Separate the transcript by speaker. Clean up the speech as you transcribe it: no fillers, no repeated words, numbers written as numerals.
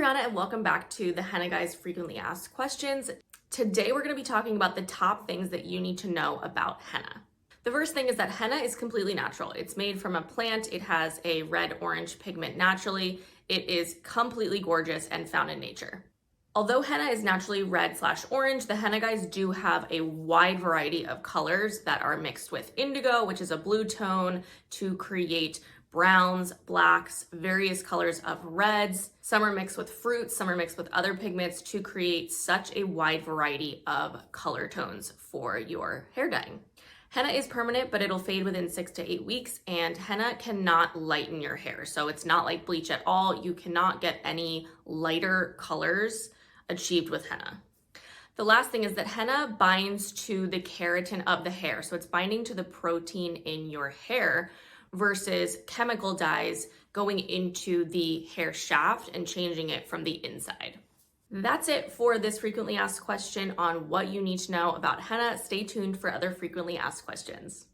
Speaker 1: Brianna and welcome back to the Henna Guys Frequently Asked Questions. Today we're going to be talking about the top things that you need to know about henna. The first thing is that henna is completely natural. It's made from a plant. It has a red-orange pigment naturally. It is completely gorgeous and found in nature. Although henna is naturally red/orange, the Henna Guys do have a wide variety of colors that are mixed with indigo, which is a blue tone, to create browns, blacks, various colors of reds. Some are mixed with fruits, some are mixed with other pigments to create such a wide variety of color tones for your hair dyeing. Henna is permanent, but it'll fade within 6 to 8 weeks, and henna cannot lighten your hair. So it's not like bleach at all. You cannot get any lighter colors achieved with henna. The last thing is that henna binds to the keratin of the hair. So it's binding to the protein in your hair versus chemical dyes going into the hair shaft and changing it from the inside. That's it for this frequently asked question on what you need to know about henna. Stay tuned for other frequently asked questions.